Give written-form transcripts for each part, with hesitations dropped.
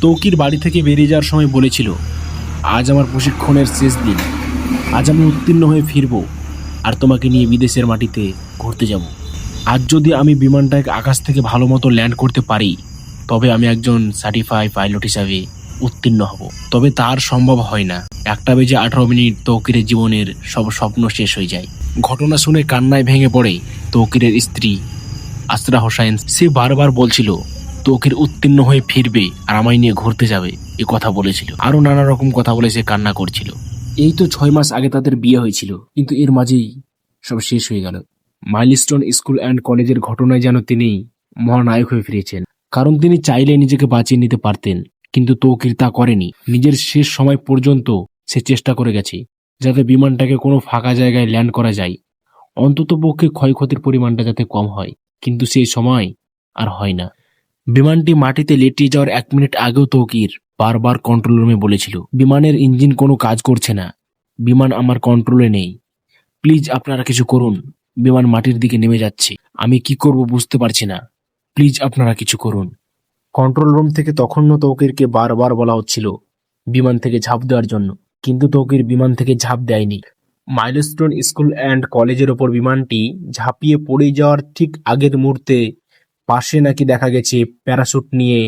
তৌকির বাড়ি থেকে বেরিয়ে যাওয়ার সময় বলেছিল, আজ আমার প্রশিক্ষণের শেষ দিন, আজ আমি উত্তীর্ণ হয়ে ফিরব আর তোমাকে নিয়ে বিদেশের মাটিতে ঘুরতে যাব। আজ যদি আমি বিমানটাকে আকাশ থেকে ভালো মতো ল্যান্ড করতে পারি তবে আমি একজন সার্টিফাইড পাইলট হিসাবে উত্তীর্ণ হব। তবে তার সম্ভব হয় না। 1:18 তৌকিরের জীবনের সব স্বপ্ন শেষ হয়ে যায়। ঘটনা শুনে কান্নায় ভেঙে পড়ে তৌকিরের স্ত্রী আসরা হোসাইন। সে বারবার বলছিল তৌকির উত্তীর্ণ হয়ে ফিরবে আর আমায় নিয়ে ঘুরতে যাবে, এ কথা বলেছিল। আরো নানা রকম কথা বলে সে কান্না করছিল। এই তো 6 মাস আগে তাদের বিয়ে হয়েছিল, কিন্তু এর মাঝেই সব শেষ হয়ে গেল। মাইলস্টোন স্কুল অ্যান্ড কলেজের ঘটনায় যেন তিনি মহানায়ক হয়ে ফিরেছেন, কারণ তিনি চাইলে নিজেকে বাঁচিয়ে নিতে পারতেন, কিন্তু তৌকির তা করেনি। নিজের শেষ সময় পর্যন্ত সে চেষ্টা করে গেছে যাতে বিমানটাকে কোনো ফাঁকা জায়গায় ল্যান্ড করা যায়, অন্তত পক্ষে ক্ষয়ক্ষতির পরিমাণটা যাতে কম হয়, কিন্তু সেই সময় আর হয় না। বিমানটি মাটিতে লেটিয়ে যাওয়ার 1 মিনিট আগেও তৌকির বারবার কন্ট্রোল রুমে বলেছিল, বিমানের ইঞ্জিন কোনো কাজ করছে না, বিমান আমার কন্ট্রোলে নেই, প্লিজ আপনারা কিছু করুন, বিমান মাটির দিকে নেমে যাচ্ছে, আমি কি করব বুঝতে পারছি না, প্লিজ আপনারা কিছু করুন। কন্ট্রোল রুম থেকে তখনও তৌকিরকে বারবার বলা হচ্ছিল বিমান থেকে ঝাঁপ দেওয়ার জন্য, কিন্তু তৌকির বিমান থেকে ঝাঁপ দেয়নি। মাইলস্টোন স্কুল অ্যান্ড কলেজের ওপর বিমানটি ঝাঁপিয়ে পড়ে যাওয়ার ঠিক আগের মুহূর্তে পাশে নাকি দেখা গেছে প্যারাশুট নিয়ে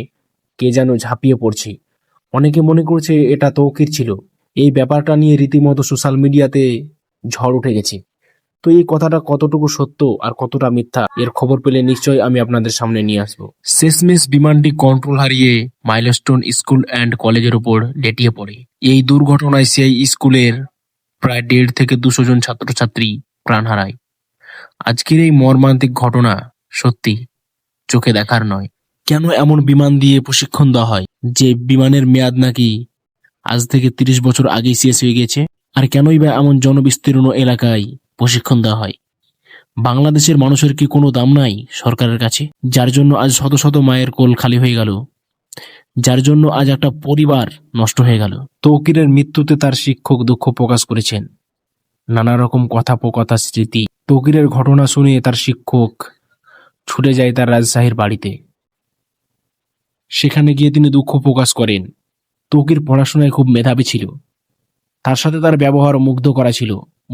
কে যেন ঝাঁপিয়ে পড়ছে। অনেকে মনে করছে এটা তৌকির ছিল। এই ব্যাপারটা নিয়ে রীতিমতো সোশ্যাল মিডিয়াতে ঝড় উঠে গেছে। তো এই কথাটা কতটুকু সত্য আর কতটা মিথ্যা, এর খবর পেলে নিশ্চয়ই আমি আপনাদের সামনে নিয়ে আসবো। শেষমেশ বিমানটি কন্ট্রোল হারিয়ে মাইলস্টোন স্কুল অ্যান্ড কলেজের উপর লেটিয়ে পড়ে। এই দুর্ঘটনায় সেই স্কুলের প্রায় 150 থেকে 200 জন ছাত্রছাত্রী প্রাণ হারায়। আজকের এই মর্মান্তিক ঘটনা সত্যি চোখে দেখার নয়। কেন এমন বিমান দিয়ে প্রশিক্ষণ দেওয়া হয় যে বিমানের মেয়াদ নাকি আজ থেকে 30 বছর আগেই শেষ হয়ে গেছে? আর কেনই বা এমন জনবিস্তীর্ণ এলাকায় প্রশিক্ষণ দেওয়া হয়? বাংলাদেশের মানুষের কি কোনো দাম নাই সরকারের কাছে, যার জন্য আজ শত শত মায়ের কোল খালি হয়ে গেল, যার জন্য আজ একটা পরিবার নষ্ট হয়ে গেল? তৌকিরের মৃত্যুতে তার শিক্ষক দুঃখ প্রকাশ করেছেন, নানা রকম কথোপকথা স্মৃতি। তৌকিরের ঘটনা শুনে তার শিক্ষক ছুটে যায় তার রাজশাহীর বাড়িতে। সেখানে গিয়ে তিনি দুঃখ প্রকাশ করেন। তৌকির পড়াশোনায় খুব মেধাবী ছিল, তার সাথে তার ব্যবহার মুগ্ধ করা ছিল।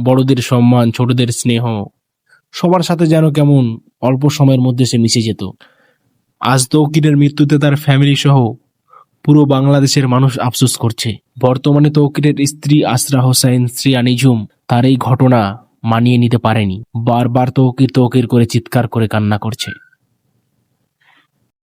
বড়দের সম্মান, ছোটদের স্নেহ, সবার সাথে যেন কেমন অল্প সময়ের মধ্যে সে মিশে যেত। আজ তৌকিরের মৃত্যুতে তার ফ্যামিলি সহ পুরো বাংলাদেশের মানুষ আফসোস করছে। বর্তমানে তৌকিরের স্ত্রী আসরা হোসাইন শ্রিয়া নিঝুম তার এই ঘটনা মানিয়ে নিতে পারেনি। বারবার তৌকির তৌকির করে চিৎকার করে কান্না করছে।